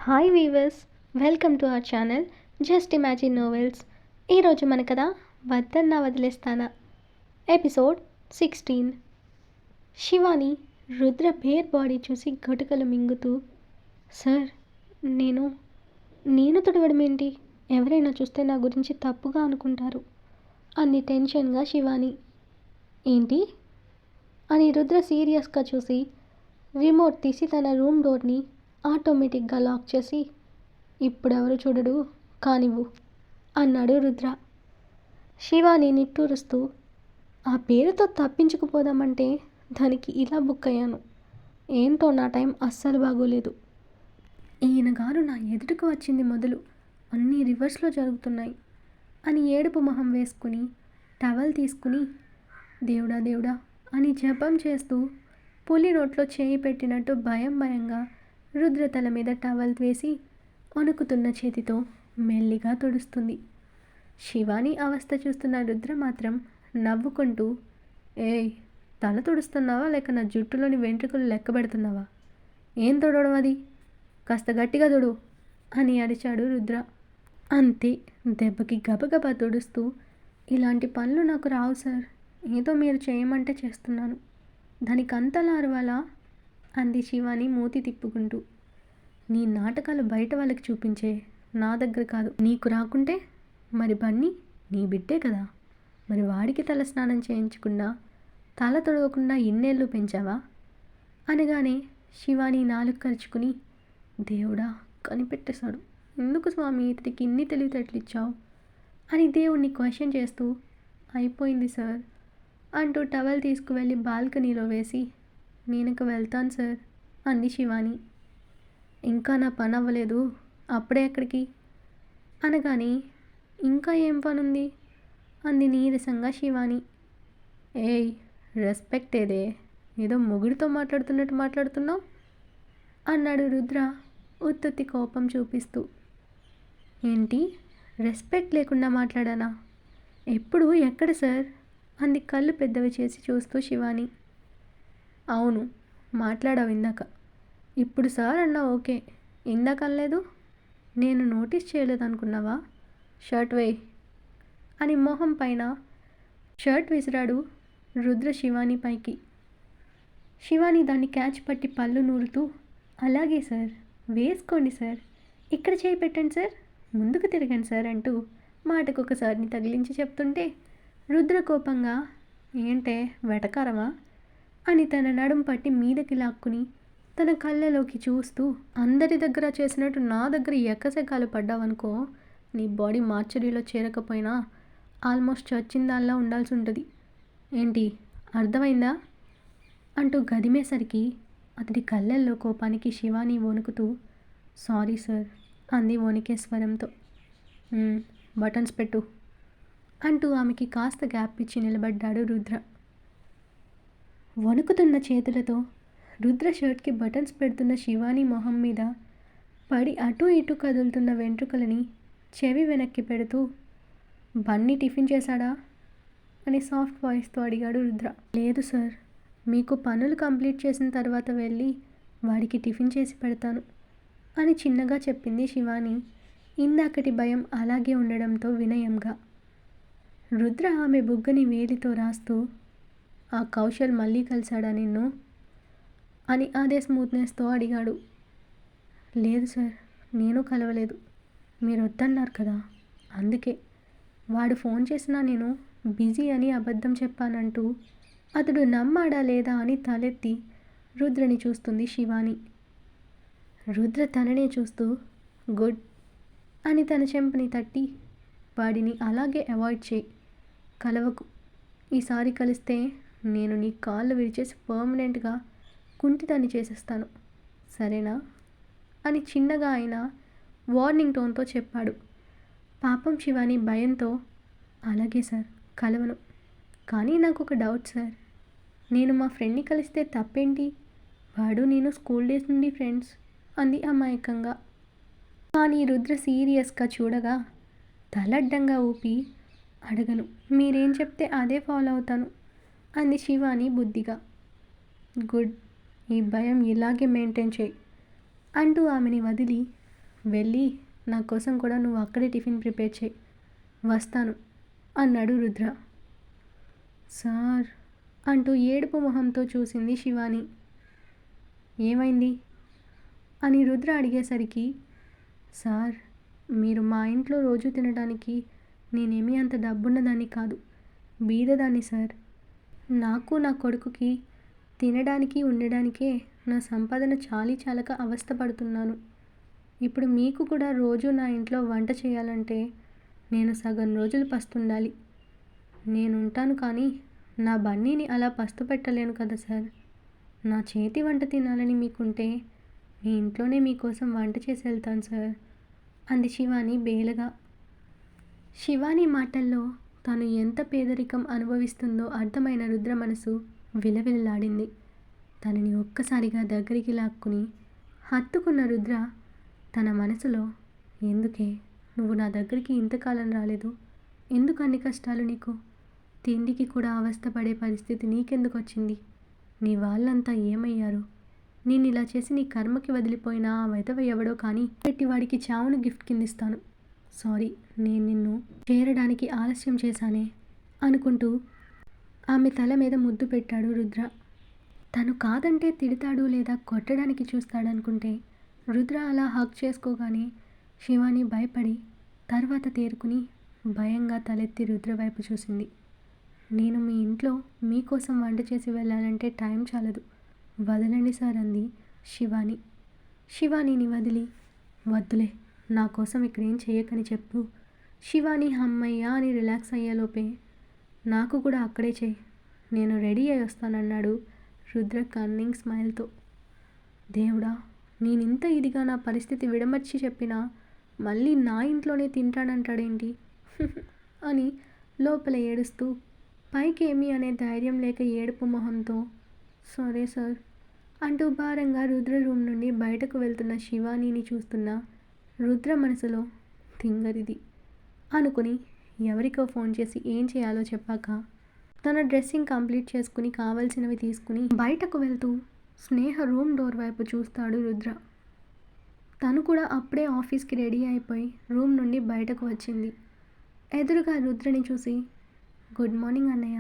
Hi viewers, welcome to our channel just imagine novels. ఈరోజు మన కథ వద్దన్నా వదిలేస్తానా episode 16. Shivani Rudra bare body చూసి గటుకలు మింగుతూ, సార్ నేను నేను తుడవడం ఏంటి? ఎవరైనా చూస్తే నా గురించి తప్పుగా అనుకుంటారు అంది టెన్షన్గా శివాని. ఏంటి అని రుద్ర సీరియస్గా చూసి రిమోట్ తీసి తన రూమ్ డోర్ని ఆటోమేటిక్గా లాక్ చేసి, ఇప్పుడెవరు చూడడు కానివ్వు అన్నాడు రుద్ర. శివాని నిట్టూరుస్తూ, ఆ పేరుతో తప్పించుకుపోదామంటే దానికి ఇలా బుక్ అయ్యాను. ఏంటో నా టైం అస్సలు బాగోలేదు. ఈయన గారు నా ఎదుటికి వచ్చింది మొదలు అన్నీ రివర్స్లో జరుగుతున్నాయి అని ఏడుపు మొహం వేసుకుని టవల్ తీసుకుని దేవుడా దేవుడా అని జపం చేస్తూ పులి నోట్లో చేయి పెట్టినట్టు భయంగా రుద్ర తల మీద టవల్ వేసి వణుకుతున్న చేతితో మెల్లిగా తుడుస్తుంది. శివాని అవస్థ చూస్తున్న రుద్ర మాత్రం నవ్వుకుంటూ, ఏయ్, తల తుడుస్తున్నావా లేక నా జుట్టులోని వెంట్రుకలు లెక్క పెడుతున్నావా? ఏం తొడవడం అది? కాస్త గట్టిగా తొడు అని అరిచాడు రుద్ర. అంతే, దెబ్బకి గబగబా తుడుస్తూ, ఇలాంటి పనులు నాకు రావు సార్, ఏదో మీరు చేయమంటే చేస్తున్నాను, దానికి అంతలా అరవాలా అంది శివాని మూతి తిప్పుకుంటూ. నీ నాటకాలు బయట వాళ్ళకి చూపించే, నా దగ్గర కాదు. నీకు రాకుంటే మరి బన్నీ నీ బిడ్డే కదా, మరి వాడికి తల స్నానం చేయించకుండా తల తొడవకుండా ఇన్నేళ్ళు పెంచావా అనగానే శివాని నాలుగు ఖర్చుకుని, దేవుడా కనిపెట్టేశాడు, ఎందుకు స్వామి ఇతడికి ఇన్ని తెలివితేటలు ఇచ్చావు అని దేవుణ్ణి క్వశ్చన్ చేస్తూ, అయిపోయింది సార్ అంటూ టవల్ తీసుకువెళ్ళి బాల్కనీలో వేసి, నేనక వెళ్తాను సార్ అంది శివాని. ఇంకా నా పని అవ్వలేదు, అప్పుడే ఎక్కడికి అనగానే, ఇంకా ఏం పనుంది అంది నీరసంగా శివాని. ఏయ్, రెస్పెక్ట్ ఏదే, ఏదో మొగుడితో మాట్లాడుతున్నట్టు మాట్లాడుతున్నావు అన్నాడు రుద్ర ఉత్తుత్తి కోపం చూపిస్తూ. ఏంటి, రెస్పెక్ట్ లేకుండా మాట్లాడానా? ఎప్పుడు ఎక్కడ సార్ అంది కళ్ళు పెద్దవి చేసి చూస్తూ శివాని. అవును, మాట్లాడావు ఇందాక. ఇప్పుడు సార్ అన్నా ఓకే, ఇందాక అనలేదు. నేను నోటీస్ చేయలేదు అనుకున్నావా? షర్ట్ వేయ్ అని మొహం పైన షర్ట్ విసిరాడు రుద్ర శివాని పైకి. శివాని దాన్ని క్యాచ్ పట్టి పళ్ళు నూరుతూ, అలాగే సార్, వేసుకోండి సార్, ఇక్కడ చేయి పెట్టండి సార్, ముందుకు తిరగండి సార్ అంటూ మాటకొకసారిని తగిలించి చెప్తుంటే రుద్ర కోపంగా, ఏంటే వెటకారమా అని తన నడుం పట్టి మీదకి లాక్కుని తన కళ్ళలోకి చూస్తూ, అందరి దగ్గర చేసినట్టు నా దగ్గర ఎక్కసెక్కాలు పడ్డావనుకో, నీ బాడీ మార్చరీలో చేరకపోయినా ఆల్మోస్ట్ చచ్చిందాల్లా ఉండాల్సి ఉంటుంది. ఏంటి, అర్థమైందా అంటూ గదిమేసరికి అతడి కళ్ళల్లో కోపానికి శివాని వణుకుతూ, సారీ సార్ అంది వణికే స్వరంతో. బటన్స్ పెట్టు అంటూ ఆమెకి కాస్త గ్యాప్ ఇచ్చి నిలబడ్డాడు రుద్ర. వణుకుతున్న చేతులతో రుద్ర షర్ట్కి బటన్స్ పెడుతున్న శివాని మొహం మీద పడి అటూ ఇటూ కదులుతున్న వెంట్రుకలని చెవి వెనక్కి పెడుతూ, బన్నీ టిఫిన్ చేశాడా అని సాఫ్ట్ వాయిస్తో అడిగాడు రుద్ర. లేదు సార్, మీకు పనులు కంప్లీట్ చేసిన తర్వాత వెళ్ళి వాడికి టిఫిన్ చేసి పెడతాను అని చిన్నగా చెప్పింది శివాని, ఇందాకటి భయం అలాగే ఉండడంతో వినయంగా. రుద్ర ఆమె బుగ్గని వేలితో రాస్తూ, ఆ కౌశల్ మళ్ళీ కలిశాడా నిన్ను అని అదే స్మూత్నెస్తో అడిగాడు. లేదు సార్, నేను కలవలేదు, మీరు వద్దన్నారు కదా, అందుకే. వాడు ఫోన్ చేసినా నేను బిజీ అని అబద్ధం చెప్పానంటూ అతడు నమ్మాడా లేదా అని తలెత్తి రుద్రని చూస్తుంది శివాని. రుద్ర తననే చూస్తూ, గుడ్ అని తన చెంపని తట్టి, వాడిని అలాగే అవాయిడ్ చేయి, కలవకు. ఈసారి కలిస్తే నేను నీ కాళ్ళు విరిచేసి పర్మనెంట్గా కుంటిదాన్ని చేసేస్తాను, సరేనా అని చిన్నగా అయినా వార్నింగ్ టోన్తో చెప్పాడు. పాపం శివాని భయంతో, అలాగే సార్, కలవను. కానీ నాకు ఒక డౌట్ సార్, నేను మా ఫ్రెండ్ని కలిస్తే తప్పేంటి? వాడు నేను స్కూల్ డేస్ నుండి ఫ్రెండ్స్ అంది అమాయకంగా. కానీ రుద్ర సీరియస్గా చూడగా తలడ్డంగా ఊపి, అడగను, మీరేం చెప్తే అదే ఫాలో అవుతాను అంది శివాని బుద్ధిగా. గుడ్, ఈ భయం ఇలాగే మెయింటైన్ చేయి అంటూ ఆమెని వదిలి వెళ్ళి నా కోసం కూడా నువ్వు అక్కడే టిఫిన్ ప్రిపేర్ చేయి, వస్తాను అన్నాడు రుద్ర. సార్ అంటూ ఏడుపు మొహంతో చూసింది శివాని. ఏమైంది అని రుద్ర అడిగేసరికి, సార్ మీరు మా ఇంట్లో రోజు తినడానికి నేనేమీ అంత డబ్బున్నదాన్ని కాదు, బీదదాన్ని సార్. నాకు నా కొడుకుకి తినడానికి ఉండడానికే నా సంపాదన చాలక అవస్థపడుతున్నాను. ఇప్పుడు మీకు కూడా రోజు నా ఇంట్లో వంట చేయాలంటే నేను సగం రోజులు పస్తుండాలి. నేనుంటాను కానీ నా బన్నీని అలా పస్తు పెట్టలేను కదా సార్. నా చేతి వంట తినాలని మీకుంటే మీ ఇంట్లోనే మీకోసం వంట చేసి వెళ్తాను సార్ అంది శివాని బేలగా. శివాని మాటల్లో తను ఎంత పేదరికం అనుభవిస్తుందో అర్థమైన రుద్ర మనసు విలవిల్లాడింది. తనని ఒక్కసారిగా దగ్గరికి లాక్కుని హత్తుకున్న రుద్ర తన మనసులో, ఎందుకే నువ్వు నా దగ్గరికి ఇంతకాలం రాలేదు, ఎందుకు అన్ని కష్టాలు నీకు, తిండికి కూడా అవస్థపడే పరిస్థితి నీకెందుకు వచ్చింది, నీ వాళ్ళంతా ఏమయ్యారు, నేను ఇలా చేసి నీ కర్మకి వదిలిపోయినా ఆ వెధవ ఎవడో కానీ పెట్టి వాడికి చావును గిఫ్ట్ కిందిస్తాను. సారీ, నేను నిన్ను చేరడానికి ఆలస్యం చేశానే అనుకుంటూ ఆమె తల మీద ముద్దు పెట్టాడు రుద్ర. తను కాదంటే తిడతాడు లేదా కొట్టడానికి చూస్తాడనుకుంటే రుద్ర అలా హక్ చేసుకోగానే శివాని భయపడి తర్వాత తేరుకుని భయంగా తలెత్తి రుద్ర వైపు చూసింది. నేను మీ ఇంట్లో మీకోసం వంట చేసి వెళ్ళాలంటే టైం చాలదు, వదలండి సార్ అంది శివాని. శివానీని వదిలి, వద్దులే నా కోసం ఇక్కడేం చేయకని చెప్పు శివాని హమ్మయ్య అని రిలాక్స్ అయ్యేలోపే, నాకు కూడా అక్కడే చేయి, నేను రెడీ అయి వస్తానన్నాడు రుద్ర కన్నింగ్ స్మైల్తో. దేవుడా, నేనింత ఇదిగా నా పరిస్థితి విడమర్చి చెప్పినా మళ్ళీ నా ఇంట్లోనే తింటానంటాడేంటి అని లోపల ఏడుస్తూ పైకేమీ అనే ధైర్యం లేక ఏడుపు మొహంతో సరే సార్ అంటూ భారంగా రుద్ర రూమ్ నుండి బయటకు వెళ్తున్న శివానీని చూస్తున్న రుద్ర మనసులో తింగరిది అనుకుని ఎవరికో ఫోన్ చేసి ఏం చేయాలో చెప్పాక తన డ్రెస్సింగ్ కంప్లీట్ చేసుకుని కావలసినవి తీసుకుని బయటకు వెళ్తూ స్నేహ రూమ్ డోర్ వైపు చూస్తాడు రుద్ర. తను కూడా అప్పుడే ఆఫీస్కి రెడీ అయిపోయి రూమ్ నుండి బయటకు వచ్చింది. ఎదురుగా రుద్రని చూసి గుడ్ మార్నింగ్ అన్నయ్య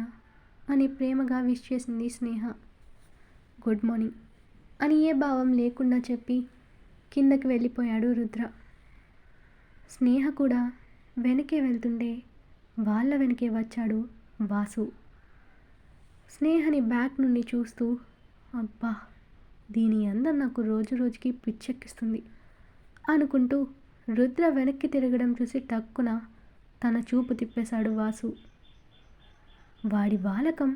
అని ప్రేమగా విష్ చేసింది స్నేహ. గుడ్ మార్నింగ్ అని ఏ భావం లేకుండా చెప్పి కిందకి వెళ్ళిపోయాడు రుద్ర. స్నేహ కూడా వెనకే వెళ్తుంటే వాళ్ళ వెనకే వచ్చాడు వాసు. స్నేహని బ్యాక్ నుండి చూస్తూ, అబ్బా దీని అందం నాకు రోజు రోజుకి పిచ్చెక్కిస్తుంది అనుకుంటూ రుద్ర వెనక్కి తిరగడం చూసి టక్కున తన చూపు తిప్పేశాడు వాసు. వాడి వాలకం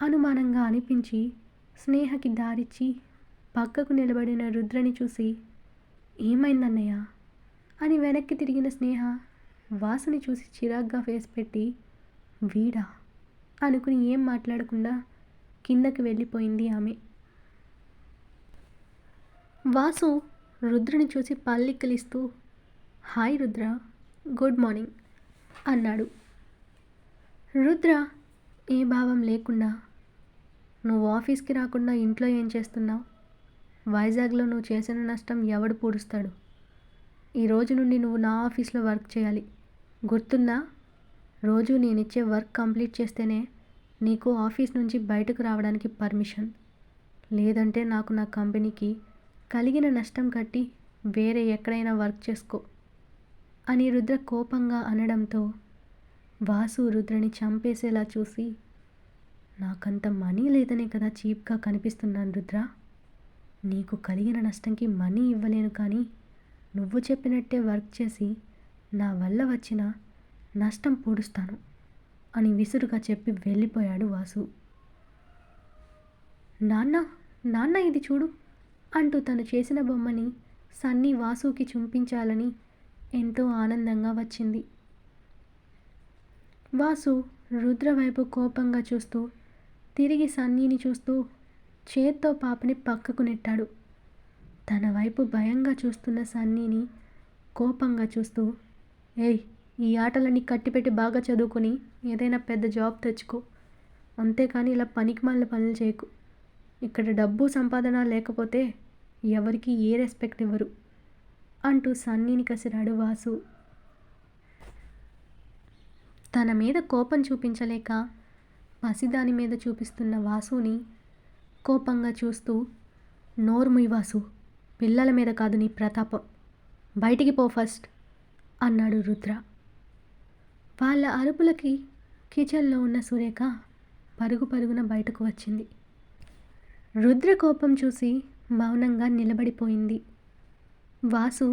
అనుమానంగా అనిపించి స్నేహకి దారిచ్చి పక్కకు నిలబడిన రుద్రని చూసి ఏమైందన్నయ్య అని వెనక్కి తిరిగిన స్నేహ వాసుని చూసి చిరాగ్గా ఫేస్ పెట్టి వీడా అనుకుని ఏం మాట్లాడకుండా కిందకి వెళ్ళిపోయింది ఆమె. వాసు రుద్రని చూసి పల్లిక్కలిస్తూ హాయ్ రుద్ర, గుడ్ మార్నింగ్ అన్నాడు. రుద్ర ఏ భావం లేకుండా, నువ్వు ఆఫీస్కి రాకుండా ఇంట్లో ఏం చేస్తున్నావు, వైజాగ్లో నువ్వు చేసిన నష్టం ఎవడు పూడుస్తాడు, ఈ రోజు నుండి నువ్వు నా ఆఫీస్లో వర్క్ చేయాలి, గుర్తుందా, రోజు నేనిచ్చే వర్క్ కంప్లీట్ చేస్తేనే నీకు ఆఫీస్ నుంచి బయటకు రావడానికి పర్మిషన్, లేదంటే నాకు నా కంపెనీకి కలిగిన నష్టం కట్టి వేరే ఎక్కడైనా వర్క్ చేసుకో అని రుద్ర కోపంగా అనడంతో వాసు రుద్రని చంపేసేలా చూసి, నాకంత మనీ లేదనే కదా చీప్గా కనిపిస్తున్నాను రుద్ర, నీకు కలిగిన నష్టంకి మనీ ఇవ్వలేను కానీ నువ్వు చెప్పినట్టే వర్క్ చేసి నా వల్ల వచ్చిన నష్టం పూడుస్తాను అని విసురుగా చెప్పి వెళ్ళిపోయాడు వాసు. నాన్న నాన్న ఇది చూడు అంటూ తను చేసిన బొమ్మని సన్నీ వాసుకి చూపించాలని ఎంతో ఆనందంగా వచ్చింది. వాసు రుద్ర వైపు కోపంగా చూస్తూ తిరిగి సన్నీని చూస్తూ చేత్తో పాపని పక్కకు నెట్టాడు. తన వైపు భయంగా చూస్తున్న సన్నీని కోపంగా చూస్తూ, ఏయ్ ఈ ఆటలన్నీ కట్టిపెట్టి బాగా చదువుకొని ఏదైనా పెద్ద జాబ్ తెచ్చుకో, అంతేకాని ఇలా పనికిమాలిన పనులు చేయకు, ఇక్కడ డబ్బు సంపాదన లేకపోతే ఎవరికి ఏ రెస్పెక్ట్ ఇవ్వరు, అంటూ సన్నీని కసిరాడు వాసు. తన మీద కోపం చూపించలేక పసిదాని మీద చూపిస్తున్న వాసుని కోపంగా చూస్తూ, నోర్ముయ్ వాసు, పిల్లల మీద కాదు నీ ప్రతాపం, బయటికి పో ఫస్ట్ అన్నాడు రుద్ర. వాళ్ళ అరుపులకి కిచెన్లో ఉన్న సురేఖ పరుగు పరుగున బయటకు వచ్చింది. రుద్ర కోపం చూసి మౌనంగా నిలబడిపోయింది. వాసు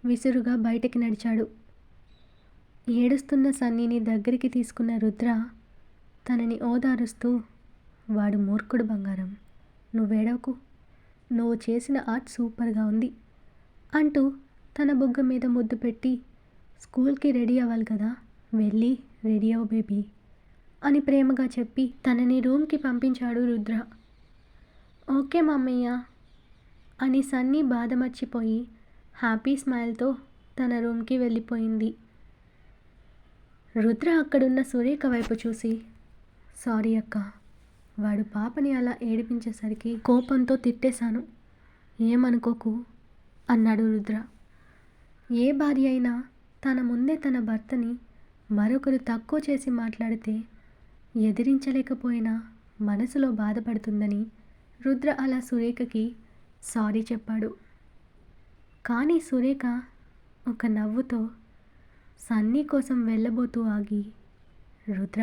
విసురుగా బయటికి నడిచాడు. ఏడుస్తున్న సన్నీని దగ్గరికి తీసుకున్న రుద్ర తనని ఓదారుస్తూ, వాడు మూర్ఖుడు బంగారం, నువ్వేడవకు, నువ్వు చేసిన ఆర్ట్ సూపర్గా ఉంది అంటూ తన బుగ్గ మీద ముద్దు పెట్టి, స్కూల్కి రెడీ అవ్వాలి కదా, వెళ్ళి రెడీ అవ్వు బేబీ అని ప్రేమగా చెప్పి తనని రూమ్కి పంపించాడు రుద్ర. ఓకే మమ్మయ్య అని సన్నీ బాధ మర్చిపోయి హ్యాపీ స్మైల్తో తన రూమ్కి వెళ్ళిపోయింది. రుద్ర అక్కడున్న సురేఖ వైపు చూసి, సారీ అక్క, వాడు పాపని అలా ఏడిపించేసరికి కోపంతో తిట్టేశాను, ఏమనుకోకు అన్నాడు రుద్ర. ఏ భార్య అయినా తన ముందే తన భర్తని మరొకరు తక్కువ చేసి మాట్లాడితే ఎదిరించలేకపోయినా మనసులో బాధపడుతుందని రుద్ర అలా సురేఖకి సారీ చెప్పాడు. కానీ సురేఖ ఒక నవ్వుతో సన్నీ కోసం వెళ్ళబోతూ ఆగి, రుద్ర,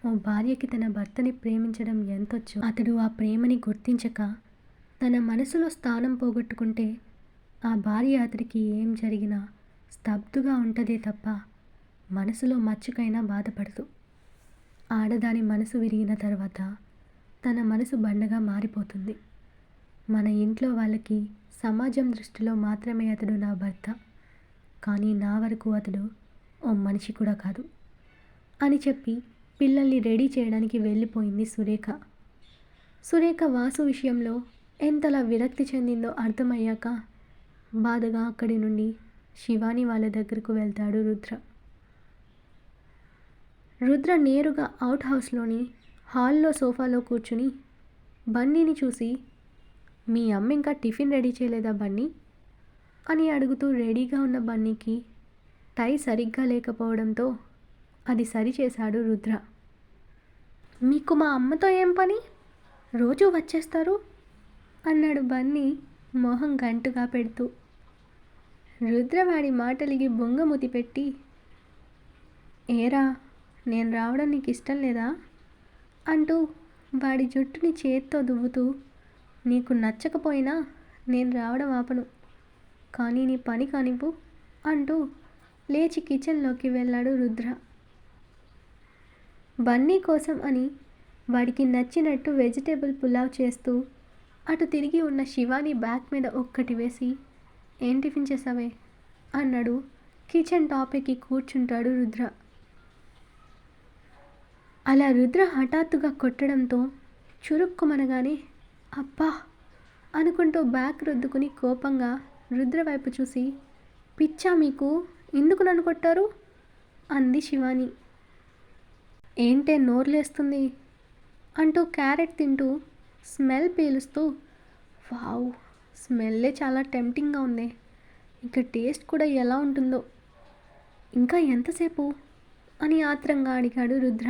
ఓ భార్యకి తన భర్తని ప్రేమించడం ఎంతొచ్చో అతడు ఆ ప్రేమని గుర్తించక తన మనసులో స్థానం పోగొట్టుకుంటే ఆ భార్య అతడికి ఏం జరిగినా స్తబ్దుగా ఉంటదే తప్ప మనసులో మచ్చుకైనా బాధపడదు. ఆడదాని మనసు విరిగిన తర్వాత తన మనసు బండగా మారిపోతుంది. మన ఇంట్లో వాళ్ళకి సమాజం దృష్టిలో మాత్రమే అతడు నా భర్త, కానీ నా వరకు అతడు ఓ మనిషి కూడా కాదు అని చెప్పి పిల్లల్ని రెడీ చేయడానికి వెళ్ళిపోయింది సురేఖ. సురేఖ వాసు విషయంలో ఎంతలా విరక్తి చెందిందో అర్థమయ్యాక బాధగా అక్కడి నుండి శివాని వాళ్ళ దగ్గరకు వెళ్తాడు రుద్ర. రుద్ర నేరుగా అవుట్ హౌస్లోని హాల్లో సోఫాలో కూర్చుని బన్నీని చూసి, మీ అమ్మ ఇంకా టిఫిన్ రెడీ చేయలేదా బన్నీ అని అడుగుతూ రెడీగా ఉన్న బన్నీకి టై సరిగ్గా లేకపోవడంతో అది సరిచేశాడు రుద్ర. మీకు మా అమ్మతో ఏం పని, రోజూ వచ్చేస్తారు అన్నాడు బన్నీ మొహం గంటుగా పెడుతూ. రుద్రవాడి మాటలికి బొంగముతి పెట్టి, ఏరా నేను రావడం నీకు ఇష్టం లేదా అంటూ వాడి జుట్టుని చేత్తో దువ్వుతూ, నీకు నచ్చకపోయినా నేను రావడం ఆపను, కానీ నీ పని కానివ్వు అంటూ లేచి కిచెన్లోకి వెళ్ళాడు రుద్ర. బన్నీ కోసం అని వాడికి నచ్చినట్టు వెజిటేబుల్ పులావ్ చేస్తూ అటు తిరిగి ఉన్న శివాని బ్యాక్ మీద ఒక్కటి వేసి, ఏం టిఫిన్ చేసావే అన్నాడు. కిచెన్ టాప్ ఎక్కి కూర్చుంటాడు రుద్ర. అలా రుద్ర హఠాత్తుగా కొట్టడంతో చురుక్కుమనగానే అబ్బా అనుకుంటూ బ్యాక్ రుద్దుకుని కోపంగా రుద్ర వైపు చూసి, పిచ్చా మీకు, ఎందుకు నన్ను కొట్టారు అంది శివాని. ఏంటే నోర్లేస్తుంది అంటూ క్యారెట్ తింటూ స్మెల్ పీలుస్తూ, వావ్, స్మెల్లే చాలా టెంప్టింగ్గా ఉంది, ఇంకా టేస్ట్ కూడా ఎలా ఉంటుందో, ఇంకా ఎంతసేపు అని ఆత్రంగా అడిగాడు రుద్ర.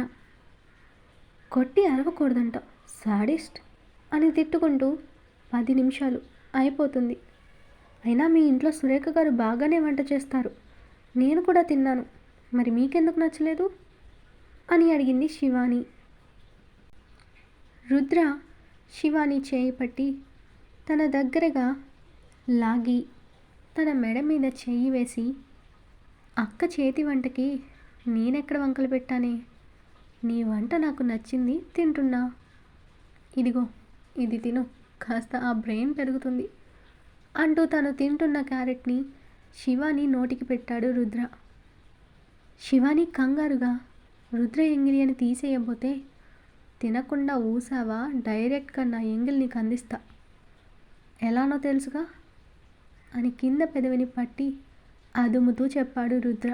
కొట్టి అరవకూడదంట, సాడిస్ట్ అని తిట్టుకుంటూ 10 నిమిషాలు అయిపోతుంది, అయినా మీ ఇంట్లో సురేఖ గారు బాగానే వంట చేస్తారు, నేను కూడా తిన్నాను, మరి మీకెందుకు నచ్చలేదు అని అడిగింది శివాని. రుద్ర శివాని చేయి పట్టి తన దగ్గరగా లాగి తన మెడ మీద చెయ్యి వేసి, అక్క చేతి వంటకి నేనెక్కడ వంకలు పెట్టానే, నీ వంట నాకు నచ్చింది, తింటున్నా, ఇదిగో ఇది తిను, కాస్త ఆ బ్రెయిన్ పెరుగుతుంది అంటూ తను తింటున్న క్యారెట్ని శివాని నోటికి పెట్టాడు రుద్ర. శివాని కంగారుగా రుద్ర ఎంగిలి అని తీసేయబోతే, తినకుండా ఊసావా డైరెక్ట్గా నా ఎంగిల్ నీకు అందిస్తా, ఎలానో తెలుసుగా అని కింద పెదవిని పట్టి అదుముతూ చెప్పాడు రుద్ర.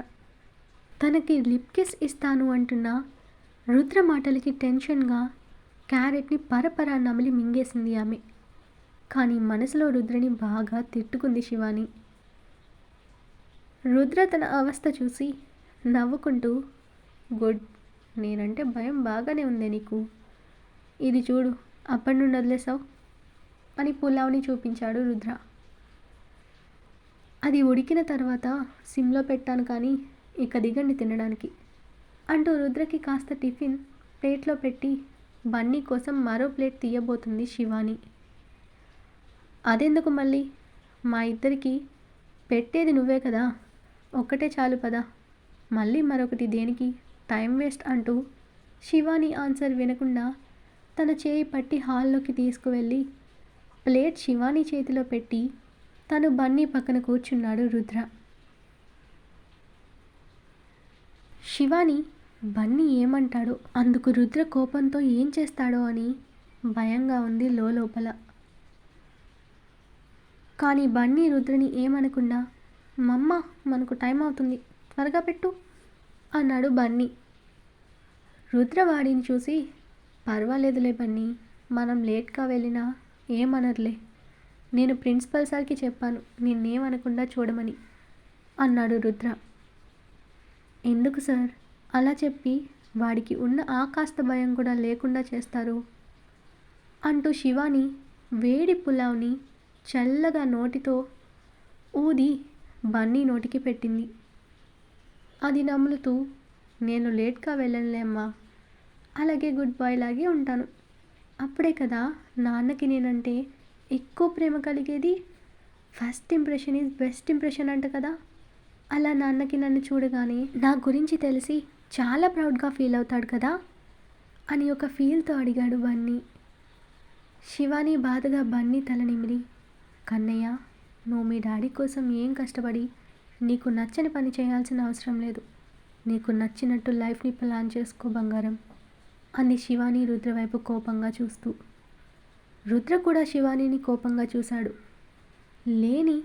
తనకి లిప్ కిస్ ఇస్తాను అంటున్న రుద్ర మాటలకి టెన్షన్గా క్యారెట్ని పరపరా నమిలి మింగేసింది ఆమె. కానీ మనసులో రుద్రని బాగా తిట్టుకుంది శివాని. రుద్ర తన అవస్థ చూసి నవ్వుకుంటూ, గుడ్, నేనంటే భయం బాగానే ఉందే నీకు. ఇది చూడు, అప్పటి నుండి వదిలేసావు అని పులావ్ని చూపించాడు రుద్ర. అది ఉడికిన తర్వాత సిమ్లో పెట్టాను కానీ ఇక దిగండి తినడానికి అంటూ రుద్రకి కాస్త టిఫిన్ ప్లేట్లో పెట్టి బన్నీ కోసం మరో ప్లేట్ తీయబోతుంది శివాని. అదెందుకు మళ్ళీ, మా ఇద్దరికి పెట్టేది నువ్వే కదా, ఒక్కటే చాలు పదా, మళ్ళీ మరొకటి దేనికి, టైం వేస్ట్ అంటూ శివాని ఆన్సర్ వినకుండా తన చేయి పట్టి హాల్లోకి తీసుకువెళ్ళి ప్లేట్ శివాని చేతిలో పెట్టి తను బన్నీ పక్కన కూర్చున్నాడు రుద్ర. శివాని బన్నీ ఏమంటాడో, అందుకు రుద్ర కోపంతో ఏం చేస్తాడో అని భయంగా ఉంది లోపల. కానీ బన్నీ రుద్రని ఏమనకుండా, మమ్మ మనకు టైం అవుతుంది, త్వరగా పెట్టు అన్నాడు బన్నీ. రుద్ర వాడిని చూసి, పర్వాలేదులే బన్నీ, మనం లేట్గా వెళ్ళినా ఏమనర్లే, నేను ప్రిన్సిపల్ సార్కి చెప్పాను నిన్నేమనకుండా చూడమని అన్నాడు రుద్ర. ఎందుకు సార్ అలా చెప్పి వాడికి ఉన్న ఆ కాస్త భయం కూడా లేకుండా చేస్తారు అంటూ శివాని వేడి పులావ్ని చల్లగా నోటితో ఊది బన్నీ నోటికి పెట్టింది. అది నములుతూ, నేను లేట్గా వెళ్ళనులే అమ్మా, అలాగే గుడ్ బాయ్ లాగే ఉంటాను, అప్పుడే కదా నాన్నకి నేనంటే ఎక్కువ ప్రేమ కలిగేది, first impression is best impression అంట కదా, అలా నాన్నకి నన్ను చూడగానే నా గురించి తెలిసి చాలా ప్రౌడ్గా ఫీల్ అవుతాడు కదా అని ఒక ఫీల్తో అడిగాడు బన్నీ. శివాని బాధగా బన్నీ తల నిమిరి, కన్నయ్య, నువ్వు మీ డాడీ కోసం ఏం కష్టపడి నీకు నచ్చని పని చేయాల్సిన అవసరం లేదు, నీకు నచ్చినట్టు లైఫ్ని ప్లాన్ చేసుకో బంగారం అంది శివాని రుద్ర వైపు కోపంగా చూస్తూ. రుద్ర కూడా శివానీని కోపంగా చూశాడు. లేని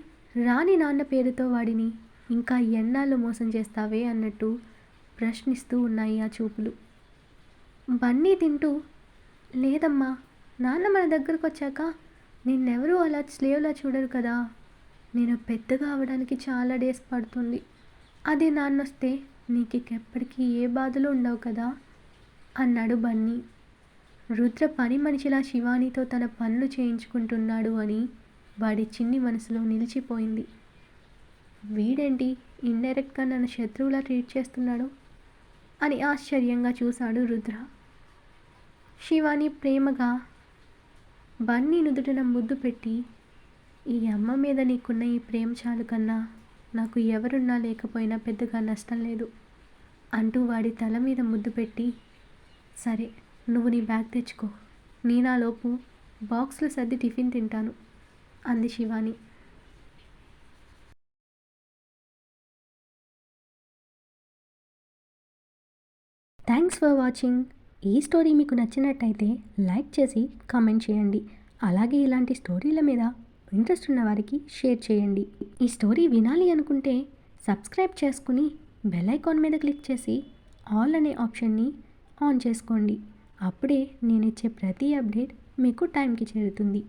రాని నాన్న పేరుతో వాడిని ఇంకా ఎన్నాళ్ళు మోసం చేస్తావే అన్నట్టు ప్రశ్నిస్తూ ఉన్నాయి ఆ చూపులు. బన్నీ తింటూ, లేదమ్మా, నాన్న మన దగ్గరకు వచ్చాక నిన్నెవరూ అలా స్లేవ్లా చూడరు కదా, నేను పెద్దగా అవడానికి చాలా డేస్ పడుతుంది, అదే నాన్నొస్తే నీకు ఎప్పటికీ ఏ బాధలు ఉండవు కదా అన్నాడు బన్నీ. రుద్ర పని మనిషిలా శివానీతో తన పనులు చేయించుకుంటున్నాడు అని వాడి చిన్ని మనసులో నిలిచిపోయింది. వీడేంటి ఇండైరెక్ట్గా నన్ను శత్రువులా ట్రీట్ చేస్తున్నాడు అని ఆశ్చర్యంగా చూశాడు రుద్ర. శివాని ప్రేమగా బన్నీ నుదుటిన ముద్దు పెట్టి, ఈ అమ్మ మీద నీకున్న ఈ ప్రేమ చాలు కన్నా, నాకు ఎవరున్నా లేకపోయినా పెద్దగా నష్టం లేదు అంటూ వాడి తల మీద ముద్దు పెట్టి, సరే నువ్వు నీ బ్యాగ్ తెచ్చుకో, నేనాలోపు బాక్స్లో సర్ది టిఫిన్ తింటాను అంది శివాని. Thanks for watching. ఈ స్టోరీ మీకు నచ్చినట్టయితే లైక్ చేసి కామెంట్ చేయండి. అలాగే ఇలాంటి స్టోరీల మీద ఇంట్రెస్ట్ ఉన్న వారికి షేర్ చేయండి. ఈ స్టోరీ వినాలి అనుకుంటే సబ్స్క్రైబ్ చేసుకుని బెల్ ఐకాన్ మీద క్లిక్ చేసి ఆల్ అనే ఆప్షన్ని ఆన్ చేసుకోండి. అప్పుడే నేను ఇచ్చే ప్రతి అప్డేట్ మీకు టైంకి చేరుతుంది.